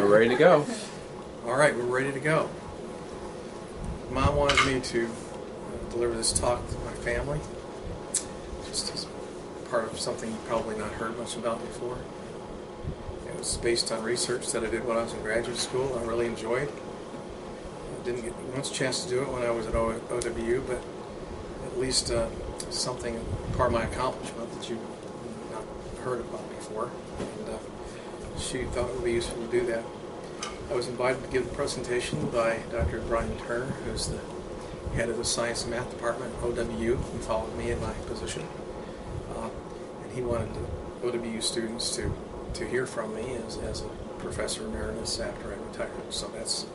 We're ready to go. All right, we're ready to go. Mom wanted me to deliver this talk to my family, just as part of something you've probably not heard much about before. It was based on research that I did when I was in graduate school. I really enjoyed. I didn't get much chance to do it when I was at OWU, but at least something, part of my accomplishment that you've not heard about before. And she thought it would be useful to do that. I was invited to give a presentation by Dr. Brian Turner, who's the head of the Science and Math Department at OWU. He followed me in my position. And he wanted the OWU students to hear from me as a professor emeritus after I retired. So that's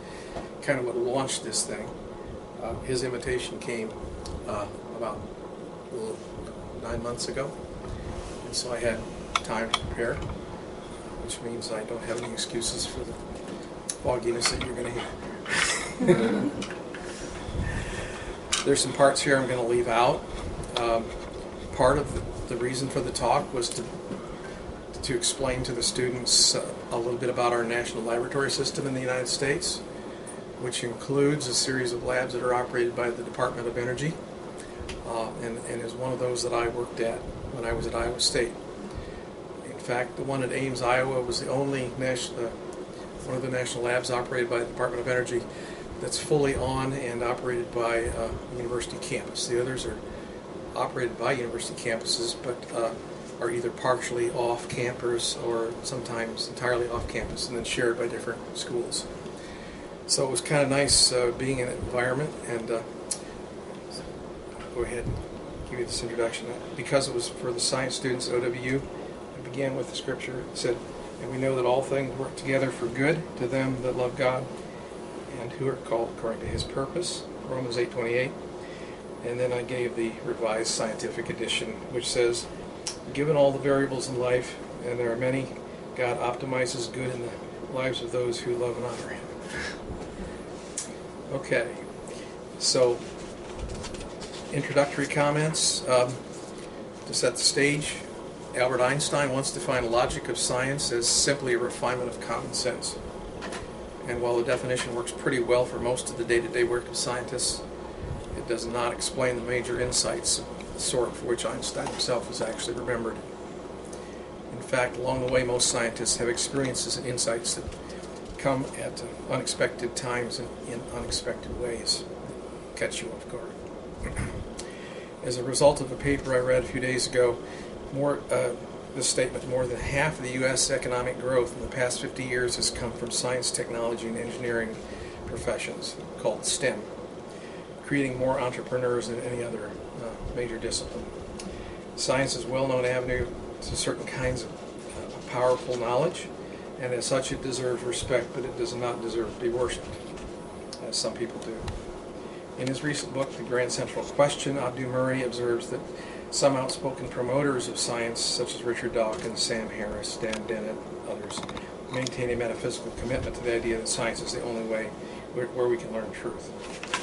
kind of what launched this thing. His invitation came about 9 months ago, and so I had time to prepare, which means I don't have any excuses for the fogginess that you're going to hear. There's some parts here I'm going to leave out. Part of the reason for the talk was to explain to the students a little bit about our national laboratory system in the United States, which includes a series of labs that are operated by the Department of Energy, and is one of those that I worked at when I was at Iowa State. In fact, the one at Ames, Iowa was the only one of the national labs operated by the Department of Energy that's fully on and operated by a university campus. The others are operated by university campuses, but are either partially off campus or sometimes entirely off campus and then shared by different schools. So it was kind of nice being in that environment, and go ahead and give you this introduction. Because it was for the science students at OWU, I began with the scripture. It said, "And we know that all things work together for good to them that love God and who are called according to His purpose," Romans 8:28. And then I gave the Revised Scientific Edition, which says, "Given all the variables in life, and there are many, God optimizes good in the lives of those who love and honor Him." Okay, so introductory comments. To set the stage, Albert Einstein once defined logic of science as simply a refinement of common sense. And while the definition works pretty well for most of the day-to-day work of scientists, it does not explain the major insights, the sort for which Einstein himself is actually remembered. In fact, along the way, most scientists have experiences and insights that come at unexpected times and in unexpected ways, catch you off guard. As a result of a paper I read a few days ago, this statement, more than half of the U.S. economic growth in the past 50 years has come from science, technology, and engineering professions, called STEM, creating more entrepreneurs than any other major discipline. Science is a well-known avenue to certain kinds of powerful knowledge, and as such it deserves respect, but it does not deserve to be worshipped, as some people do. In his recent book, The Grand Central Question, Abdu Murray observes that some outspoken promoters of science, such as Richard Daake and Sam Harris, Dan Dennett, others, maintain a metaphysical commitment to the idea that science is the only way where we can learn truth.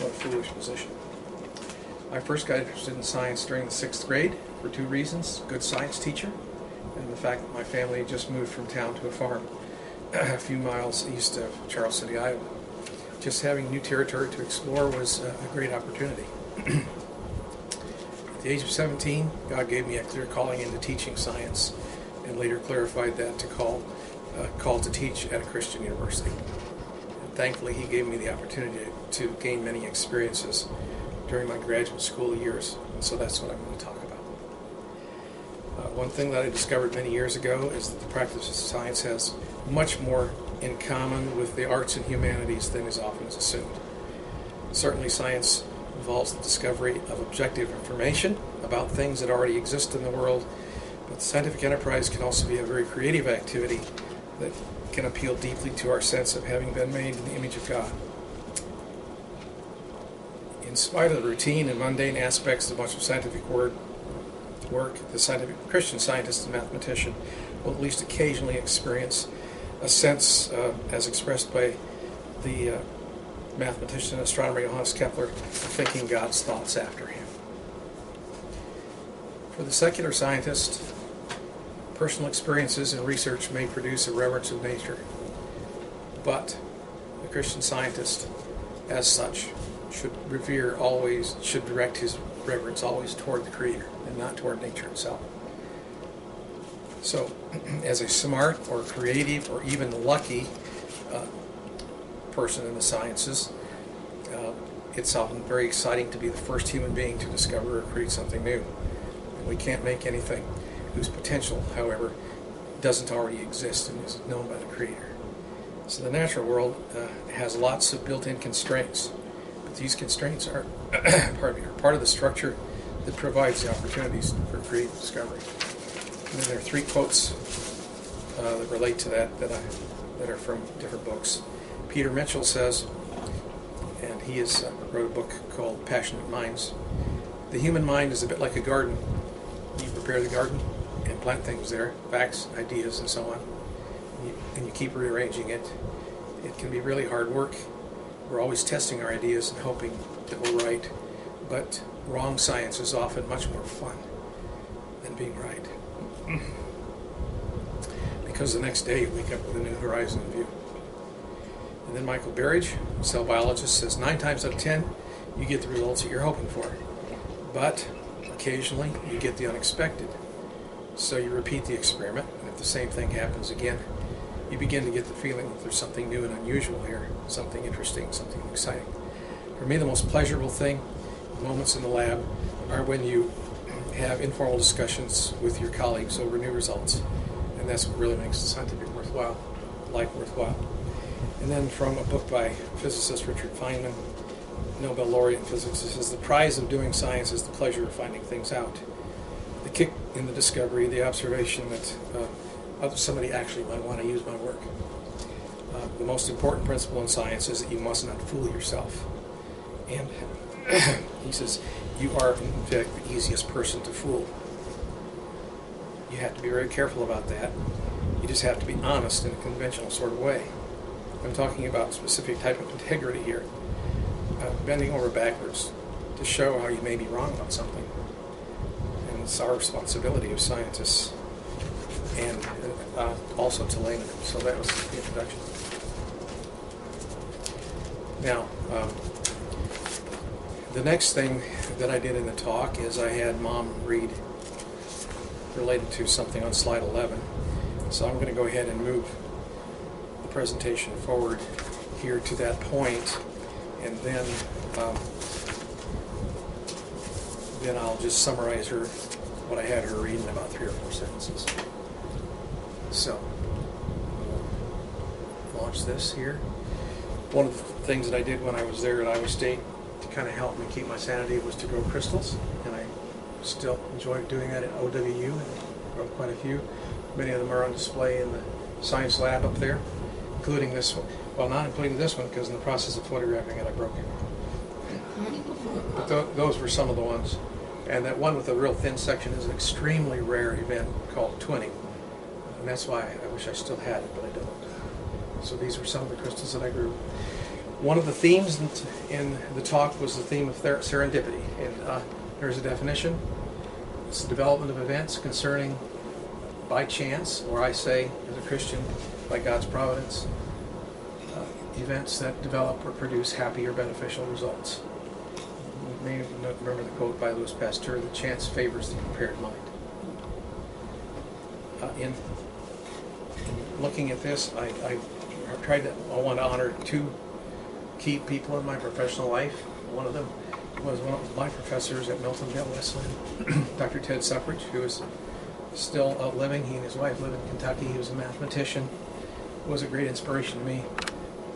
What a foolish position. I first got interested in science during the 6th grade for 2 reasons: good science teacher, and the fact that my family had just moved from town to a farm a few miles east of Charles City, Iowa. Just having new territory to explore was a great opportunity. At the age of 17, God gave me a clear calling into teaching science, and later clarified that to call to teach at a Christian university. And thankfully, He gave me the opportunity to gain many experiences during my graduate school years, and so that's what I'm going to talk about. One thing that I discovered many years ago is that the practice of science has much more in common with the arts and humanities than is often assumed. Certainly, science involves the discovery of objective information about things that already exist in the world, but the scientific enterprise can also be a very creative activity that can appeal deeply to our sense of having been made in the image of God. In spite of the routine and mundane aspects of much of scientific work, the scientific Christian scientist and mathematician will at least occasionally experience a sense, as expressed by the mathematician and astronomer Johannes Kepler, of thinking God's thoughts after him. For the secular scientist, personal experiences and research may produce a reverence of nature. But the Christian scientist, as such, should direct his reverence always toward the Creator and not toward nature itself. So, as a smart or creative or even lucky person in the sciences, it's often very exciting to be the first human being to discover or create something new. And we can't make anything whose potential, however, doesn't already exist and is known by the Creator. So the natural world has lots of built-in constraints, but these constraints are, are part of the structure that provides the opportunities for creative discovery. And then there are 3 quotes that relate to that that are from different books. Peter Mitchell says, and he wrote a book called Passionate Minds, "The human mind is a bit like a garden. You prepare the garden and plant things there, facts, ideas, and so on, and you keep rearranging it. It can be really hard work. We're always testing our ideas and hoping that we're right, but wrong science is often much more fun than being right. Because the next day you wake up with a new horizon in view." And then Michael Berridge, cell biologist, says 9 times out of 10 you get the results that you're hoping for, but occasionally you get the unexpected. So you repeat the experiment, and if the same thing happens again, you begin to get the feeling that there's something new and unusual here, something interesting, something exciting. For me, the most pleasurable thing, moments in the lab, are when you have informal discussions with your colleagues over new results, and that's what really makes the scientific life worthwhile. And then from a book by physicist Richard Feynman, Nobel laureate in physics, it says, "The prize of doing science is the pleasure of finding things out. The kick in the discovery, the observation that somebody actually might want to use my work. The most important principle in science is that you must not fool yourself." And he says, you are, in fact, the easiest person to fool. You have to be very careful about that. You just have to be honest in a conventional sort of way. I'm talking about a specific type of integrity here. Bending over backwards to show how you may be wrong about something. And it's our responsibility as scientists, and also to laymen. So that was the introduction. Now, the next thing that I did in the talk is I had Mom read related to something on slide 11. So I'm going to go ahead and move the presentation forward here to that point, and then I'll just summarize what I had her read in about 3 or 4 sentences. So, launch this here. One of the things that I did when I was there at Iowa State to kind of help me keep my sanity was to grow crystals, and I still enjoy doing that at OWU, and I grow quite a few. Many of them are on display in the science lab up there, including this one. Well, not including this one, because in the process of photographing it, I broke it. But those were some of the ones. And that one with the real thin section is an extremely rare event called twinning. And that's why I wish I still had it, but I don't. So these were some of the crystals that I grew. One of the themes in the talk was the theme of serendipity. And there's a definition. It's the development of events concerning by chance, or I say, as a Christian, by God's providence, events that develop or produce happy or beneficial results. You may remember the quote by Louis Pasteur, "The chance favors the prepared mind." In looking at this, I want to honor 2 key people in my professional life. One of them was one of my professors at Oklahoma Wesleyan, Dr. Ted Suppridge, who is still living. He and his wife live in Kentucky. He was a mathematician. Was a great inspiration to me.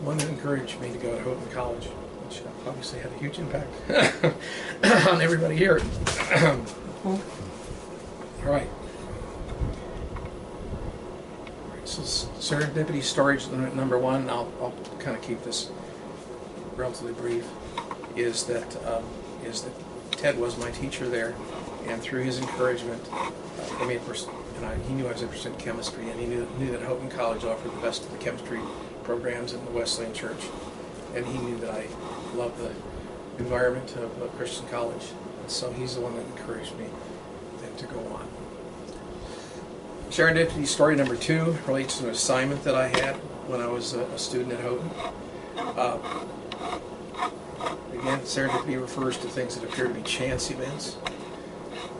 One that encouraged me to go to Houghton College, which obviously had a huge impact on everybody here. All right. So serendipity storage number 1, I'll kind of keep this relatively brief, is that Ted was my teacher there, and through his encouragement, he knew I was interested in chemistry, and he knew that Houghton College offered the best of the chemistry programs in the Wesleyan Church, and he knew that I loved the environment of a Christian college, and so he's the one that encouraged me then to go on. Serendipity story number 2 relates to an assignment that I had when I was a student at Houghton. Again, serendipity refers to things that appear to be chance events.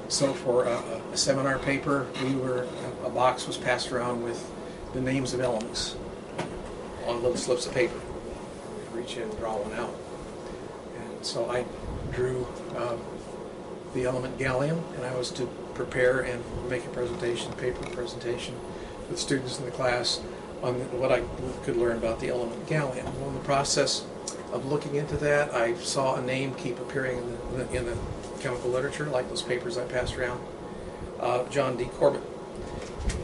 So for a seminar paper, a box was passed around with the names of elements on little slips of paper. We'd reach in and draw one out. And so I drew the element gallium, and I was to prepare and make a paper presentation with students in the class on what I could learn about the element gallium. Well, in the process of looking into that, I saw a name keep appearing in the chemical literature, like those papers I passed around, John D. Corbett.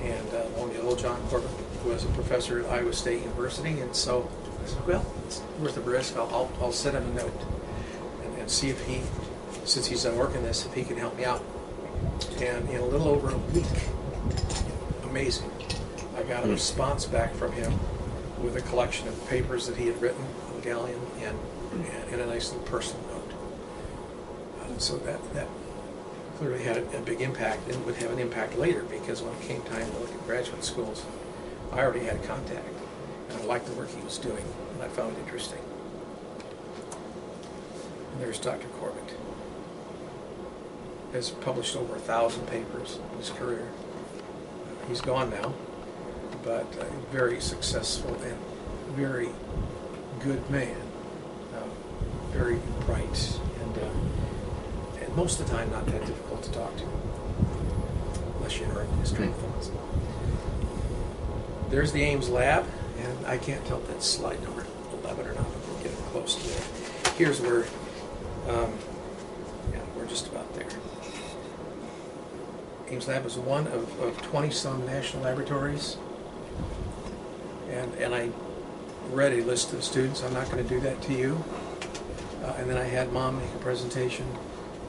And long ago, John Corbett was a professor at Iowa State University, and so I said, well, it's worth a risk. I'll send him a note and see if he, since he's done work in this, if he can help me out. And in a little over a week, amazing, I got a response back from him with a collection of papers that he had written on gallium and a nice little personal note. So that clearly had a big impact, and would have an impact later, because when it came time to look at graduate schools, I already had contact, and I liked the work he was doing, and I found it interesting. And there's Dr. Corbett. Has published over 1,000 papers in his career. He's gone now, but very successful and very good man, very bright, and most of the time not that difficult to talk to, unless you interrupt his train of thoughts. There's the Ames lab, and I can't tell if that's slide number 11 or not, but we're getting close to there. Here's where, we're just about there. Ames Lab is one of 20-some national laboratories, and I read a list of students. I'm not going to do that to you. And then I had Mom make a presentation,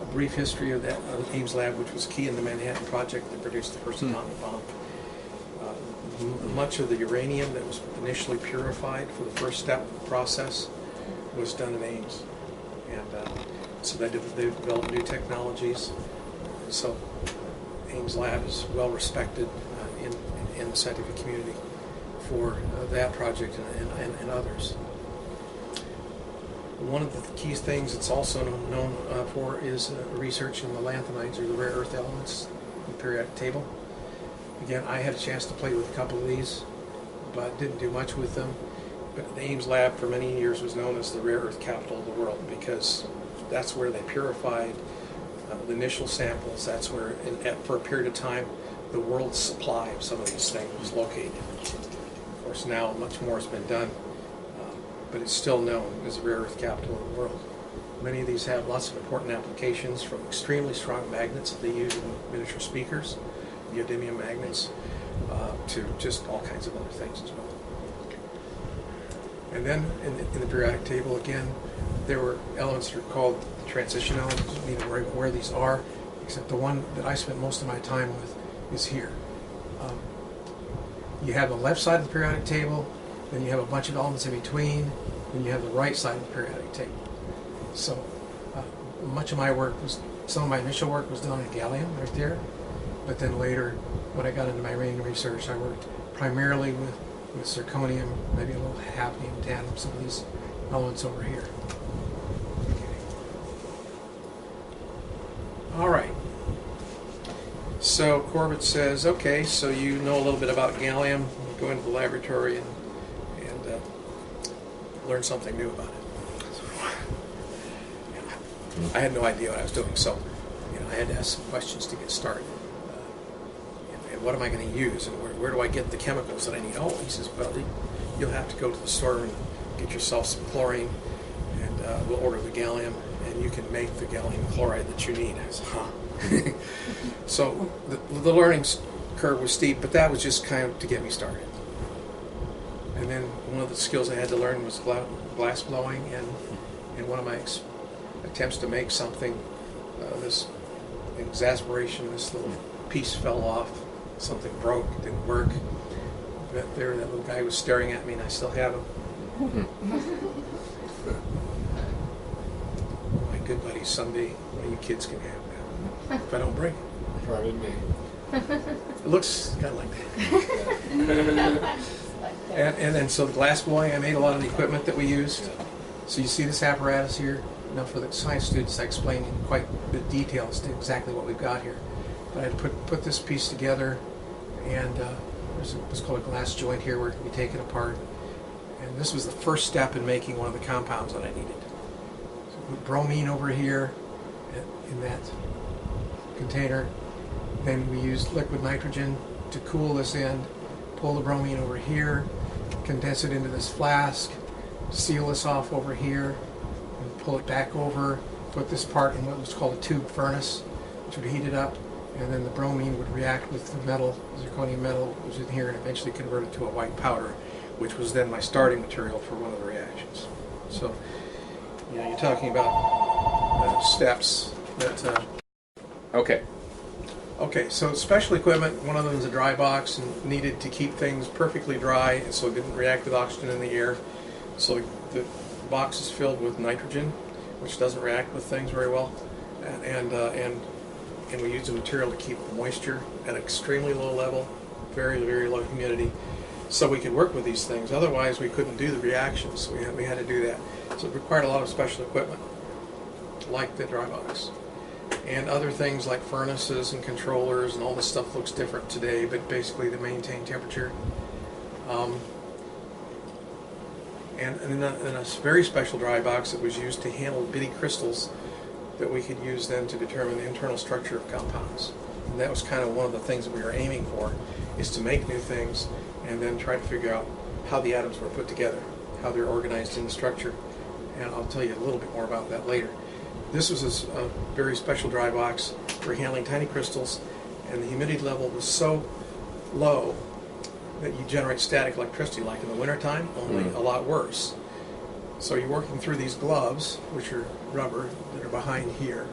a brief history of that Ames Lab, which was key in the Manhattan Project that produced the first atomic bomb. Much of the uranium that was initially purified for the first step of the process was done at Ames, and so they developed new technologies. So Ames Lab is well respected in the scientific community for that project and others. One of the key things it's also known for is research in the lanthanides, or the rare earth elements, in the periodic table. Again, I had a chance to play with a couple of these, but didn't do much with them. But the Ames Lab for many years was known as the rare earth capital of the world, because that's where they purified the initial samples. That's where, for a period of time, the world's supply of some of these things was located. Of course, now much more has been done, but it's still known as the rare earth capital of the world. Many of these have lots of important applications, from extremely strong magnets that they use in miniature speakers, neodymium magnets, to just all kinds of other things as well. And then in the periodic table, again, there were elements that are called transition elements. You need to worry about where these are, except the one that I spent most of my time with is here. You have the left side of the periodic table, then you have a bunch of elements in between, then you have the right side of the periodic table. So much of my work some of my initial work was done on gallium right there, but then later, when I got into my uranium research, I worked primarily with zirconium, maybe a little hafnium, tantalum, some of these elements over here. All right. So Corbett says, okay, so you know a little bit about gallium, go into the laboratory and learn something new about it. I had no idea what I was doing, so I had to ask some questions to get started. And what am I going to use, and where do I get the chemicals that I need? Oh, he says, well, you'll have to go to the store and get yourself some chlorine, and we'll order the gallium, and you can make the gallium chloride that you need. I said, huh. So the learning curve was steep, but that was just kind of to get me started. And then one of the skills I had to learn was glass blowing, and one of my attempts to make something, this exasperation, this little piece fell off, something broke, it didn't work. That little guy was staring at me, and I still have him. My good buddy, someday one of you kids can have that, if I don't break it. Probably me. It looks kind of like that. And then so the glass blowing, I made a lot of the equipment that we used. So you see this apparatus here. Now for the science students, I explained in quite a bit of detail as to exactly what we've got here. But I put this piece together, and there's what's called a glass joint here where it can be taken apart. And this was the first step in making one of the compounds that I needed. So we put bromine over here in that container. Then we used liquid nitrogen to cool this end. Pull the bromine over here, condense it into this flask, seal this off over here, and pull it back over, put this part in what was called a tube furnace, which would heat it up, and then the bromine would react with the metal, zirconium metal, which was in here, and eventually convert it to a white powder, which was then my starting material for one of the reactions. So, you know, you're talking about steps that... Okay, so special equipment, one of them is a dry box and needed to keep things perfectly dry and so it didn't react with oxygen in the air. So the box is filled with nitrogen, which doesn't react with things very well. And we use a material to keep the moisture at an extremely low level, very, very low humidity, so we could work with these things. Otherwise, we couldn't do the reactions. So we had to do that. So it required a lot of special equipment, like the dry box. And other things like furnaces and controllers and all this stuff looks different today, but basically to maintain temperature. And in a very special dry box that was used to handle bitty crystals that we could use then to determine the internal structure of compounds. And that was kind of one of the things that we were aiming for, is to make new things and then try to figure out how the atoms were put together, how they're organized in the structure. And I'll tell you a little bit more about that later. This was a very special dry box for handling tiny crystals, and the humidity level was so low that you generate static electricity like in the wintertime, only a lot worse. So you're working through these gloves, which are rubber, that are behind here,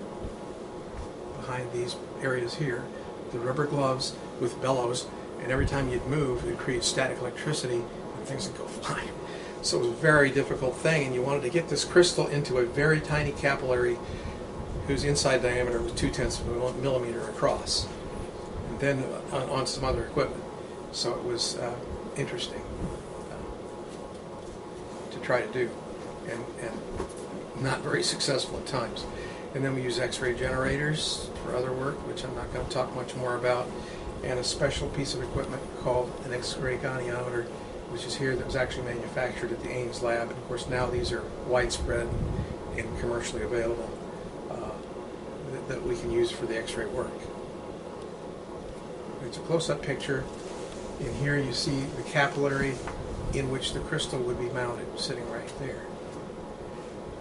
behind these areas here, the rubber gloves with bellows, and every time you'd move, it creates static electricity and things would go flying. So it was a very difficult thing, and you wanted to get this crystal into a very tiny capillary whose inside diameter was 0.2 of a millimeter across, and then on some other equipment. So it was interesting to try to do, and not very successful at times. And then we use X-ray generators for other work, which I'm not going to talk much more about, and a special piece of equipment called an X-ray goniometer, which is here, that was actually manufactured at the Ames lab. And of course now these are widespread and commercially available that we can use for the X-ray work. It's a close-up picture. In here you see the capillary in which the crystal would be mounted, sitting right there.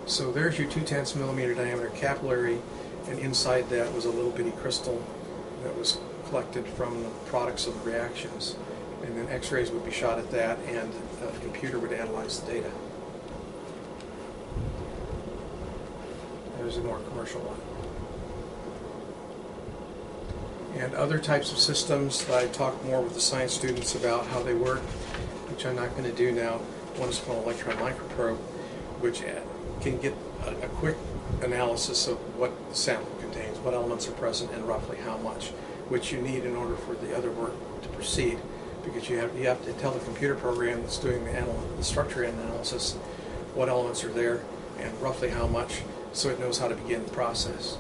So there's your 0.2 millimeter diameter capillary, and inside that was a little bitty crystal that was collected from the products of the reactions. And then X-rays would be shot at that, and the computer would analyze the data. There's a more commercial one. And other types of systems that I talk more with the science students about how they work, which I'm not going to do now. One is called electron microprobe, which can get a quick analysis of what the sample contains, what elements are present, and roughly how much, which you need in order for the other work to proceed. Because you have to tell the computer program that's doing the structure analysis what elements are there and roughly how much, so it knows how to begin the process.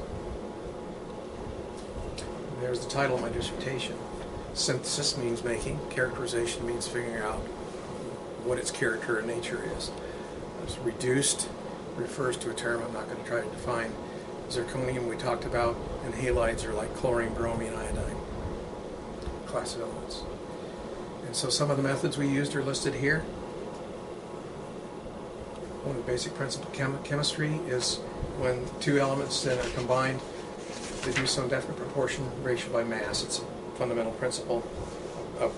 And there's the title of my dissertation. Synthesis means making, characterization means figuring out what its character and nature is. It's reduced refers to a term I'm not going to try to define. Zirconium we talked about, and halides are like chlorine, bromine, iodine, class of elements. And so some of the methods we used are listed here. One of the basic principles of chemistry is when two elements then are combined, they do some definite proportion ratio by mass. It's a fundamental principle of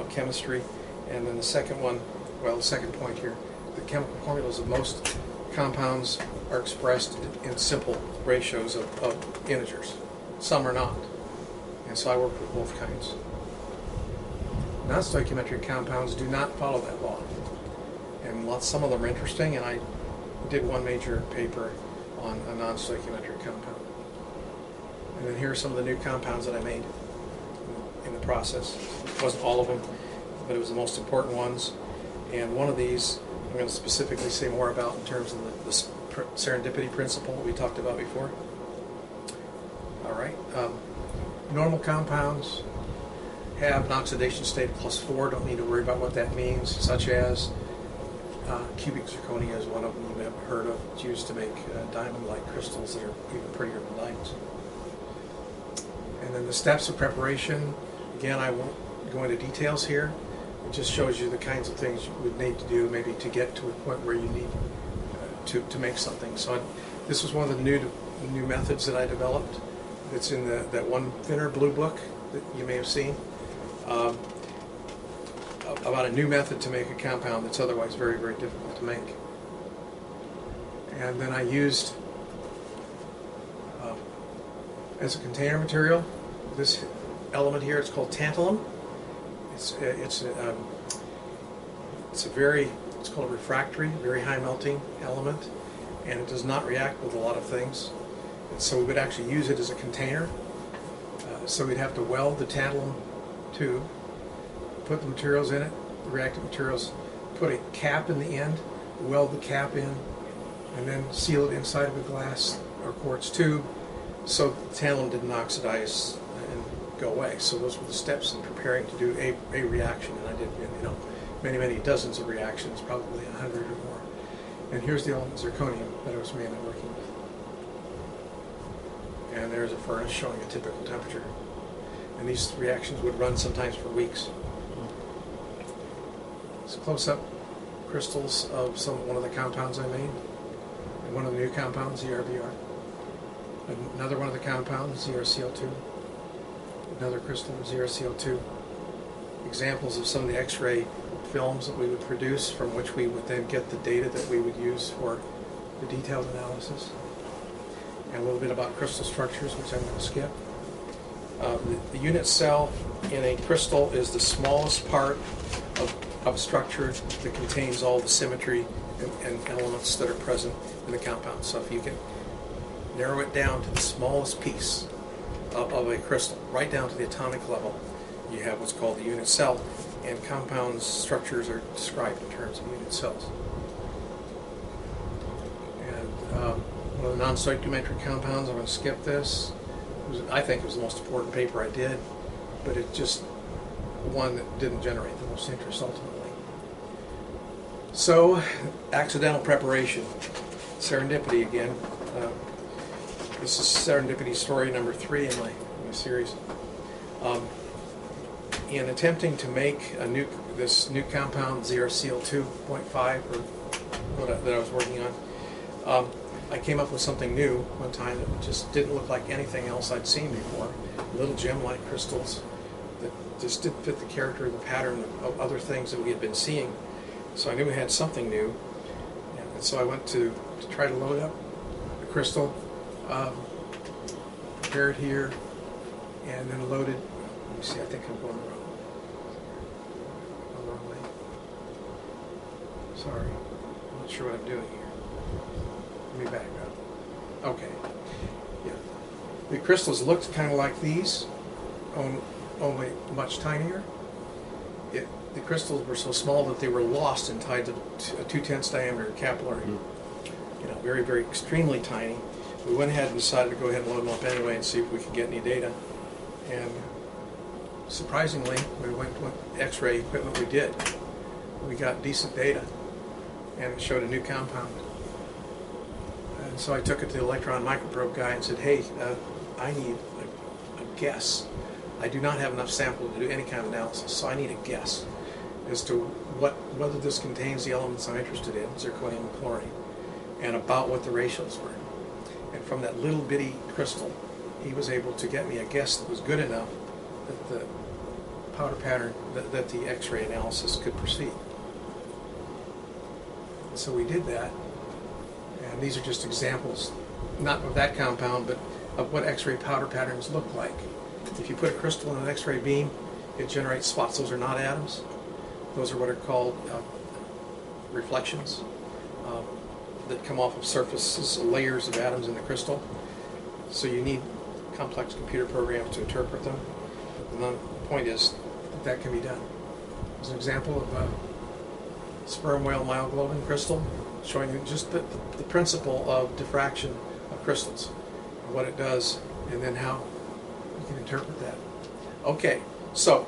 chemistry. And then the second one, well, the second point here, the chemical formulas of most compounds are expressed in simple ratios of integers. Some are not. And so I work with both kinds. Non-stoichiometric compounds do not follow that law. And some of them are interesting, and I did one major paper on a non-stoichiometric compound. And then here are some of the new compounds that I made in the process. It wasn't all of them, but it was the most important ones. And one of these I'm going to specifically say more about in terms of the serendipity principle that we talked about before. All right. Normal compounds have an oxidation state of +4. Don't need to worry about what that means, such as cubic zirconia is one of them you may have heard of. It's used to make diamond-like crystals that are even prettier than diamonds. And then the steps of preparation, again, I won't go into details here. It just shows you the kinds of things you would need to do maybe to get to a point where you need to make something. So this was one of the new methods that I developed. It's in that one thinner blue book that you may have seen. About a new method to make a compound that's otherwise very, very difficult to make. And then I used, as a container material, this element here. It's called tantalum. It's called a refractory, very high melting element, and it does not react with a lot of things. And so we would actually use it as a container. So we'd have to weld the tantalum tube, put the materials in it, the reactive materials, put a cap in the end, weld the cap in, and then seal it inside of a glass or quartz tube so the tantalum didn't oxidize and go away. So those were the steps in preparing to do a reaction, and I did many dozens of reactions, probably 100 or more. And here's the element zirconium that I was mainly working with. And there's a furnace showing a typical temperature. And these reactions would run sometimes for weeks. It's close-up crystals of one of the compounds I made. And one of the new compounds, ZRBR. Another one of the compounds, ZrCl2. Another crystal, ZrCl2. Examples of some of the X-ray films that we would produce, from which we would then get the data that we would use for the detailed analysis. And a little bit about crystal structures, which I'm going to skip. The unit cell in a crystal is the smallest part of a structure that contains all the symmetry and elements that are present in the compound. So if you can narrow it down to the smallest piece of a crystal, right down to the atomic level, you have what's called the unit cell, and compound structures are described in terms of unit cells. And one of the non-stoichiometric compounds, I'm going to skip this. I think it was the most important paper I did, but it's just one that didn't generate the most interest ultimately. So, accidental preparation. Serendipity again. This is serendipity story number 3 in my series. In attempting to make this new compound, ZrCl2.5, that I was working on, I came up with something new one time that just didn't look like anything else I'd seen before. Little gem-like crystals that just didn't fit the character and the pattern of other things that we had been seeing. So I knew we had something new, and so I went to try to load up the crystal, prepare it here, and then load it. Let me see, I think I'm going the wrong way. Sorry, I'm not sure what I'm doing here. Let me back up. Okay. Yeah. The crystals looked kind of like these, only much tinier. The crystals were so small that they were lost inside a 2/10 diameter capillary. Very, very extremely tiny. We went ahead and decided to go ahead and load them up anyway and see if we could get any data. And surprisingly, we went with X-ray equipment. We did. We got decent data, and it showed a new compound. And so I took it to the electron microprobe guy and said, hey, I need a guess. I do not have enough sample to do any kind of analysis, so I need a guess as to whether this contains the elements I'm interested in, zirconium and chlorine, and about what the ratios were. And from that little bitty crystal, he was able to get me a guess that was good enough that the powder pattern, that the X-ray analysis could proceed. And so we did that. And these are just examples, not of that compound, but of what X-ray powder patterns look like. If you put a crystal in an X-ray beam, it generates spots. Those are not atoms. Those are what are called reflections that come off of surfaces, layers of atoms in the crystal. So you need complex computer programs to interpret them. But the point is that can be done. As an example of sperm whale myoglobin crystal, showing you just the principle of diffraction of crystals, what it does, and then how you can interpret that. Okay, so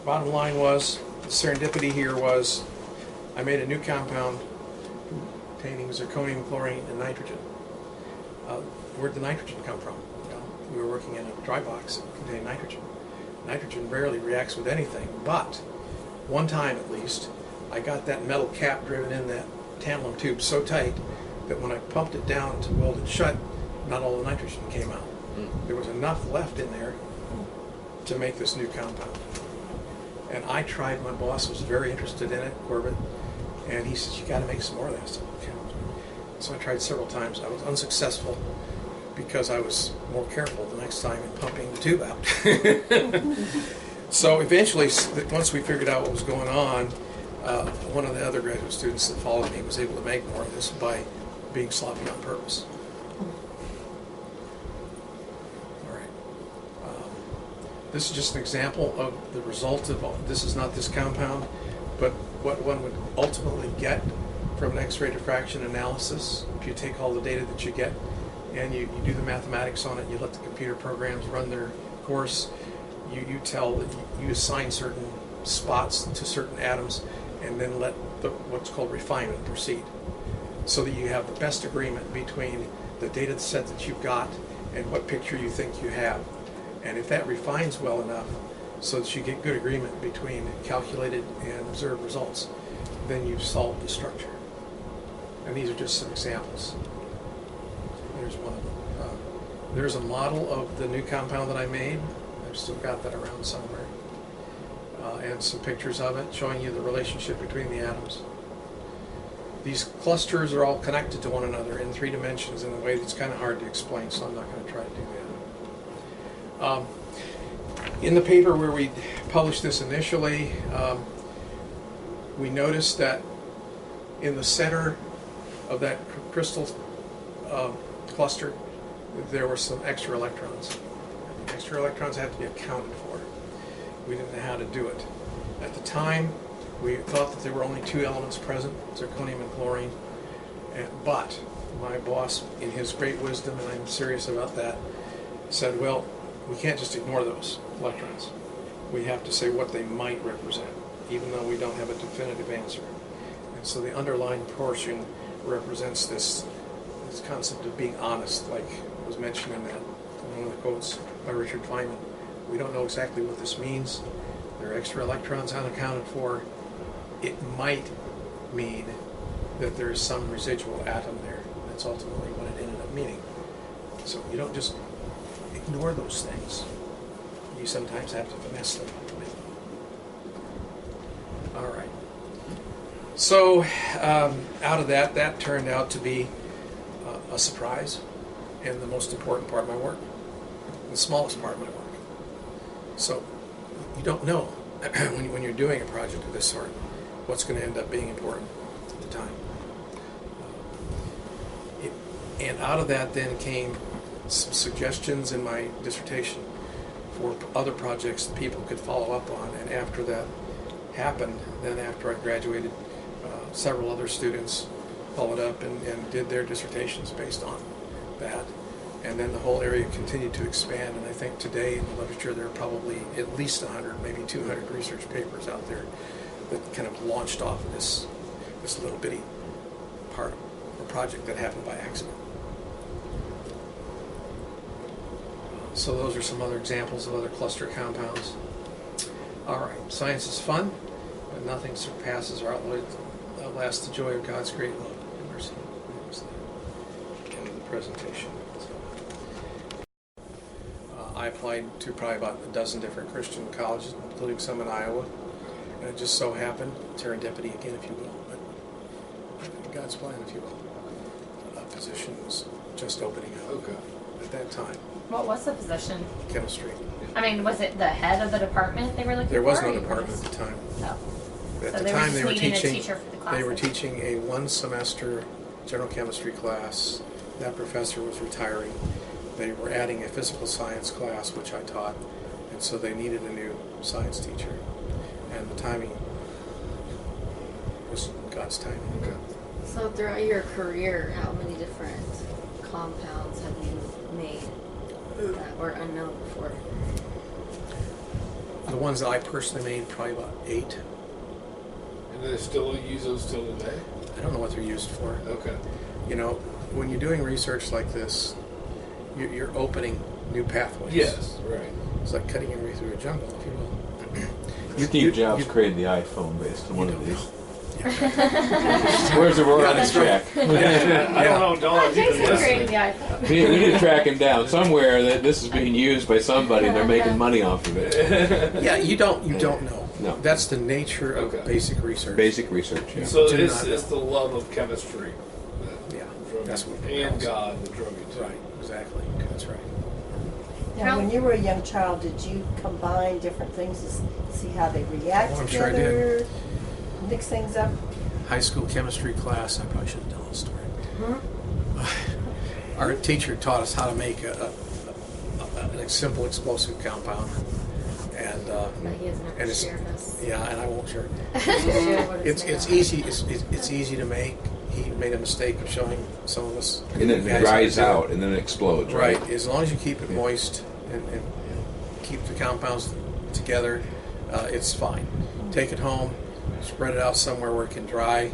bottom line was, the serendipity here was, I made a new compound containing zirconium, chlorine, and nitrogen. Where'd the nitrogen come from? Well, we were working in a dry box that contained nitrogen. Nitrogen rarely reacts with anything, but one time at least, I got that metal cap driven in that tantalum tube so tight that when I pumped it down to weld it shut, not all the nitrogen came out. There was enough left in there to make this new compound. And I tried, my boss was very interested in it, Corbett, and he says, you got to make some more of that. I said, okay. So I tried several times. I was unsuccessful because I was more careful the next time in pumping the tube out. So eventually, once we figured out what was going on, one of the other graduate students that followed me was able to make more of this by being sloppy on purpose. All right. This is just an example of the result of, this is not this compound, but what one would ultimately get from an X-ray diffraction analysis if you take all the data that you get and you do the mathematics on it, you let the computer programs run their course, you tell that you assign certain spots to certain atoms and then let what's called refinement proceed, so that you have the best agreement between the data set that you've got and what picture you think you have. And if that refines well enough so that you get good agreement between calculated and observed results, then you've solved the structure. And these are just some examples. There's one of them. There's a model of the new compound that I made. I've still got that around somewhere. And some pictures of it showing you the relationship between the atoms. These clusters are all connected to one another in 3 dimensions in a way that's kind of hard to explain, so I'm not going to try to do that. In the paper where we published this initially, we noticed that in the center of that crystal cluster, there were some extra electrons. The extra electrons had to be accounted for. We didn't know how to do it. At the time, we thought that there were only 2 elements present, zirconium and chlorine. But my boss, in his great wisdom, and I'm serious about that, said, well, we can't just ignore those electrons. We have to say what they might represent, even though we don't have a definitive answer. And so the underlying portion represents this concept of being honest, like was mentioned in that one of the quotes by Richard Feynman. We don't know exactly what this means. There are extra electrons unaccounted for. It might mean that there is some residual atom there. That's ultimately what it ended up meaning. So you don't just ignore those things. You sometimes have to finesse them. All right. So out of that turned out to be a surprise and the most important part of my work, the smallest part of my work. So you don't know when you're doing a project of this sort what's going to end up being important at the time. And out of that then came some suggestions in my dissertation for other projects that people could follow up on. And after that happened, then after I graduated, several other students followed up and did their dissertations based on that. And then the whole area continued to expand, and I think today in the literature there are probably at least 100, maybe 200 research papers out there that kind of launched off of this little bitty part or project that happened by accident. So those are some other examples of other cluster compounds. All right, science is fun, but nothing surpasses or outlasts the joy of God's great love and mercy. End of the presentation. I applied to probably about a dozen different Christian colleges, including some in Iowa, and it just so happened, serendipity again, if you will, but God's plan, if you will, a position was just opening up at that time. What was the position? Chemistry. I mean, was it the head of the department they were looking for? There was no department at the time. No. At So the time they were needing teaching. a teacher for the classes. They were teaching a 1-semester general chemistry class. That professor was retiring. They were adding a physical science class, which I taught, and so they needed a new science teacher. And the timing was God's timing. Okay. So throughout your career, how many different compounds have you made that were unknown before? The ones that I personally made, probably about 8. And they still use those till today? I don't know what they're used for. Okay. You know, when you're doing research like this, you're opening new pathways. Yes, right. It's like cutting your way through a jungle, if you will. Steve Jobs created the iPhone based on one of these. Yeah. Where's the road on his track? I don't know, Dawn, if you've been Jason created the listening. iPhone. We need to track him down somewhere that this is being used by somebody and they're making money off of it. Yeah, you don't know. No. That's the nature of Okay. basic research. Basic research, yeah. So Do it's not the love of chemistry. Yeah, Drug that's what you. And propels it. God that drove you to. Right, exactly. That's right. Now, when you were a young child, did you combine different things to see how they react Oh, I'm sure I together? Mix things up? High school chemistry class, I probably should have told the story. Hmm? Our teacher taught us how to make a simple explosive compound. And But he has never and it's, shared us. yeah, and I won't share. Share what It's made it's of. easy. It's easy to make. He made a mistake of showing some of us. And then it guys dries how to do out and then it explodes, right? Right. As long as you keep it moist and keep the compounds together, it's fine. Take it home, spread it out somewhere where it can dry.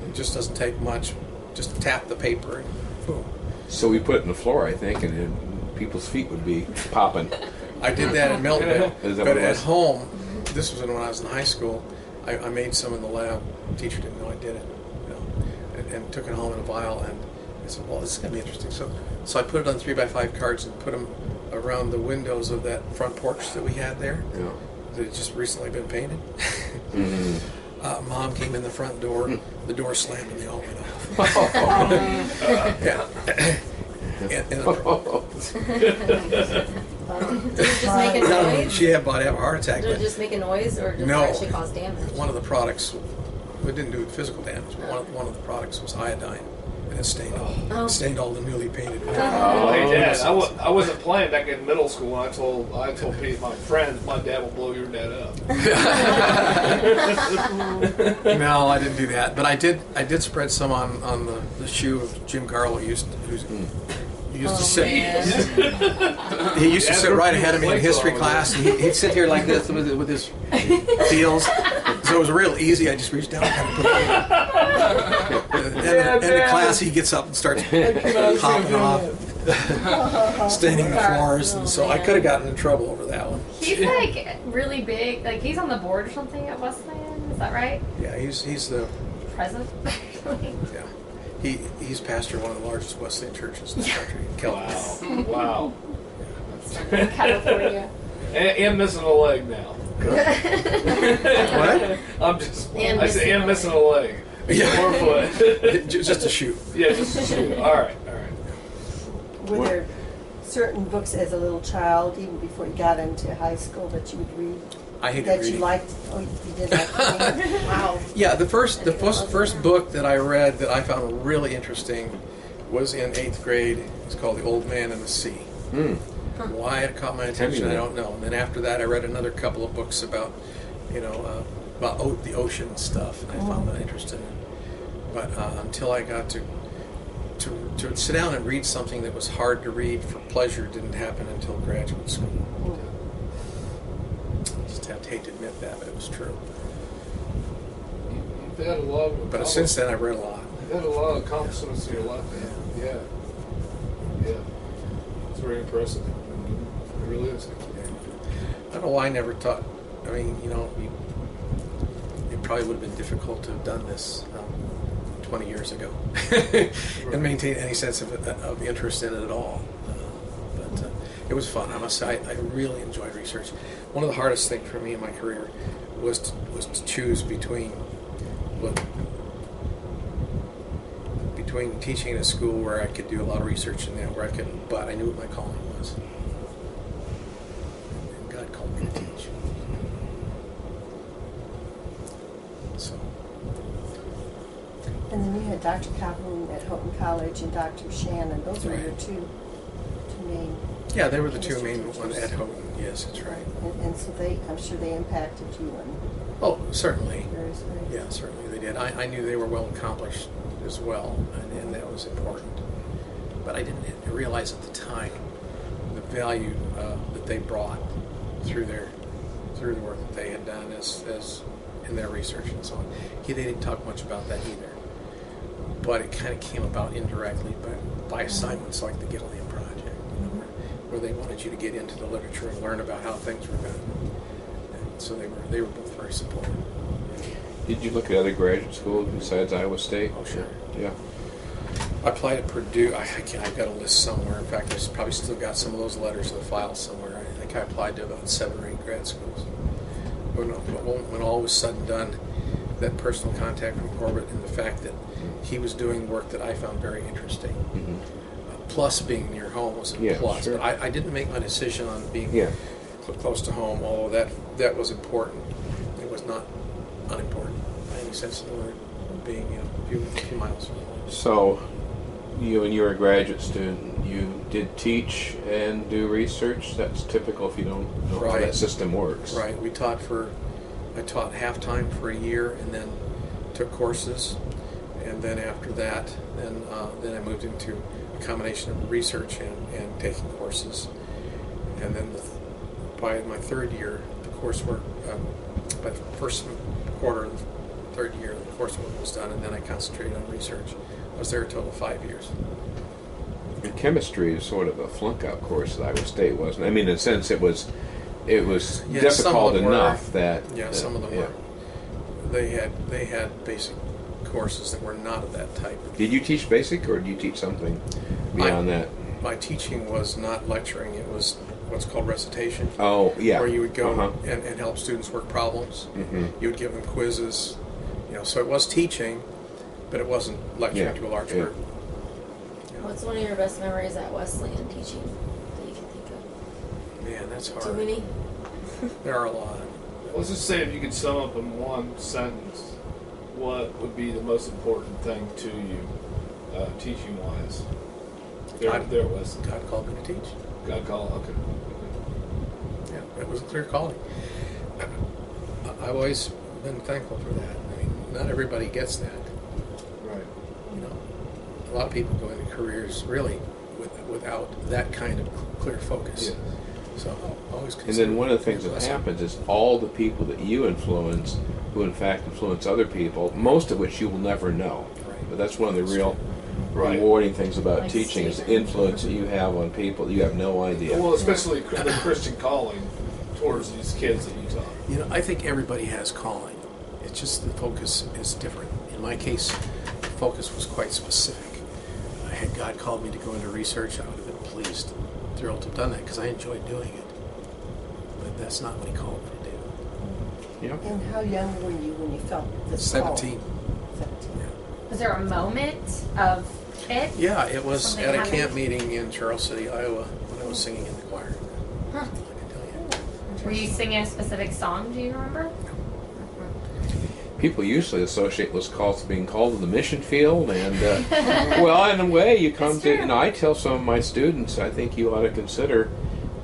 It just doesn't take much. Just tap the paper and boom. So we put it in the floor, I think, and then people's feet would be popping. I did that in Meltville, Is that but what it at was? home, this was when I was in high school. I made some in the lab. The teacher didn't know I did it, you know, and took it home in a vial. And I said, "Well, this is gonna be interesting." So I put it on 3x5 cards and put them around the windows of that front porch that we had there. Yeah. That had just recently been painted. Mm-hmm. Mom came in the front door. The door slammed and they all went off. Yeah. and Did it just make a no, noise? she had about to have a heart attack. Did it But just make a noise or did No. it actually cause damage? one of the products, it didn't do physical damage, but one of the products was iodine, and it stained all the newly painted. Oh, hey, Dad, I wasn't playing back in middle school when I told Pete, my friends, my dad will blow your dad up. No, I didn't do that, but I did spread some on the shoe of Jim Carl, who used to sit. He used to sit right ahead of me in history class, and he'd sit here like this with his heels. So it was real easy. I just reached down and kind of put it in. And in the class, he gets up and starts popping off, staining the floors, and so I could have gotten in trouble over that one. He's like really big. Like he's on the board or something at Wesleyan. Is that right? Yeah, he's the President. yeah. He's pastor of one of the largest Wesleyan churches in the country, Kelton. Wow. California. And missing a leg now. What? I'm just. And I said, and missing a leg. Yeah. Or foot. Just a shoe. Yeah, just a shoe. All right. Were there certain books as a little child, even before you got into high school, that you would read? I hated That reading. you liked? Oh, you did like reading? Wow. Yeah, the first book that I read that I found really interesting was in 8th grade. It's called The Old Man and the Sea. Mm. Why it caught my attention, I don't know. And then after that, I read another couple of books about, about the ocean stuff, and I found that interesting. But until I got to sit down and read something that was hard to read for pleasure didn't happen until graduate school. I just hate to admit that, but it was true. You've had a lot of. But since then, I've read a lot. You've had a lot of accomplishments in your life, man. Yeah. It's very impressive. It really is. I don't know why I never taught. I mean, it probably would have been difficult to have done this 20 years ago and maintain any sense of interest in it at all. But it was fun. I must say, I really enjoyed research. One of the hardest things for me in my career was to choose between teaching in a school where I could do a lot of research and that where but I knew what my calling was. And God called me to teach. So. And then you had Dr. Calhoun at Houghton College and Dr. Shannon. Those were your Right. two main. Yeah, they were the two chemistry main ones teachers. at Houghton. Yes, that's right. And so I'm sure they impacted you Oh, certainly. very years, right? Yeah, certainly they did. I knew they were well accomplished as well, and that was important. But I didn't realize at the time the value that they brought through the work that they had done as in their research and so on. They didn't talk much about that either. But it kind of came about indirectly by assignments like the Gilliam Project, where they wanted you to get into the literature and learn about how things were done. And so they were both very supportive. Did you look at other graduate schools besides Iowa State? Oh, sure. Yeah. I applied at Purdue. I've got a list somewhere. In fact, I've probably still got some of those letters in the file somewhere. I think I applied to about 7 or 8 grad schools. When all was said and done, that personal contact from Corbett and the fact that he was doing work that I found very interesting, plus being near home was a plus. Sure. But I didn't make my decision on being close to home, although that was important. It was not unimportant by any sense of the word, being a few miles from home. So, when you were a graduate student, you did teach and do research. That's typical if you don't know how that system works. Right. I taught half-time for a year and then took courses. And then after that, then I moved into a combination of research and taking courses. And then by my third year, the coursework, by the first quarter of the third year, the coursework was done, and then I concentrated on research. I was there a total of 5 years. And chemistry is sort of a flunk-out course at Iowa State, wasn't it? I mean, in a sense, it was difficult enough that... Yeah, some of them were. They had basic courses that were not of that type. Did you teach basic, or did you teach something beyond that? My teaching was not lecturing. It was what's called recitation. Oh, yeah. Where you would go and help students work problems. You would give them quizzes. So it was teaching, but it wasn't lecturing to a large group. What's one of your best memories at Wesleyan teaching that you can think of? Man, that's hard. Too many? There are a lot. Let's just say if you could sum up in one sentence, what would be the most important thing to you, teaching-wise? There at Wesleyan. God called me to teach. God called, okay. Yeah, it was a clear calling. I've always been thankful for that. I mean, not everybody gets that. Right. A lot of people go into careers really without that kind of clear focus. Yeah. So always consider. And then one of the things that lesson. happens is all the people that you influence, who in fact influence other people, most of which you will never know. Right. But that's one of the real rewarding things about Like teaching is the Sézary. influence that you have on people that you have no idea. Well, especially the Christian calling towards these kids that you taught. I think everybody has calling. It's just the focus is different. In my case, the focus was quite specific. Had God called me to go into research, I would have been pleased, thrilled to have done that because I enjoyed doing it. But that's not what He called me to do. Yeah. And how young were you when you felt this 17. call? 17. Was there a moment of it? Yeah, it was Something at a happened? camp meeting in Charles City, Iowa, when I was singing in the choir. Huh. I can tell you. Were you singing a specific song? Do you remember? People usually associate those calls to being called to the mission field, and well, in a way, you come It's to. true. I tell some of my students, I think you ought to consider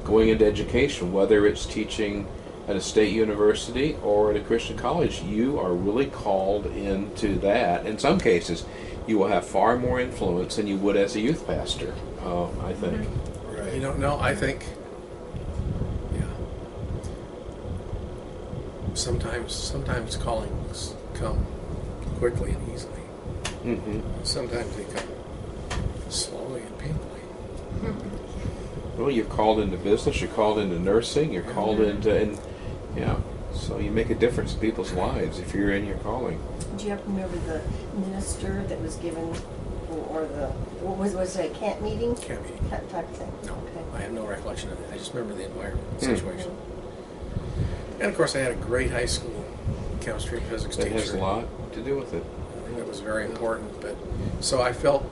going into education, whether it's teaching at a state university or at a Christian college. You are really called into that. In some cases, you will have far more influence than you would as a youth pastor. I think. Right. No, I think, sometimes callings come quickly and easily. Mm-hmm. Sometimes they come slowly and painfully. Well, you're called into business. You're called into nursing. You're called into, so you make a difference in people's lives if you're in your calling. Do you happen to remember the minister that was given, or was it a camp meeting? Camp meeting. That type of thing? No, Okay. I have no recollection of it. I just remember the environment, the situation. And of course, I had a great high school chemistry and physics That teacher. has a lot to do with it. I think that was very important. But so I felt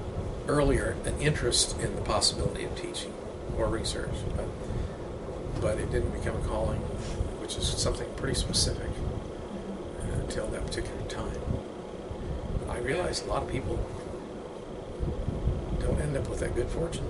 earlier an interest in the possibility of teaching or research, but it didn't become a calling, which is something pretty specific until that particular time. But I realized a lot of people don't end up with that good fortune.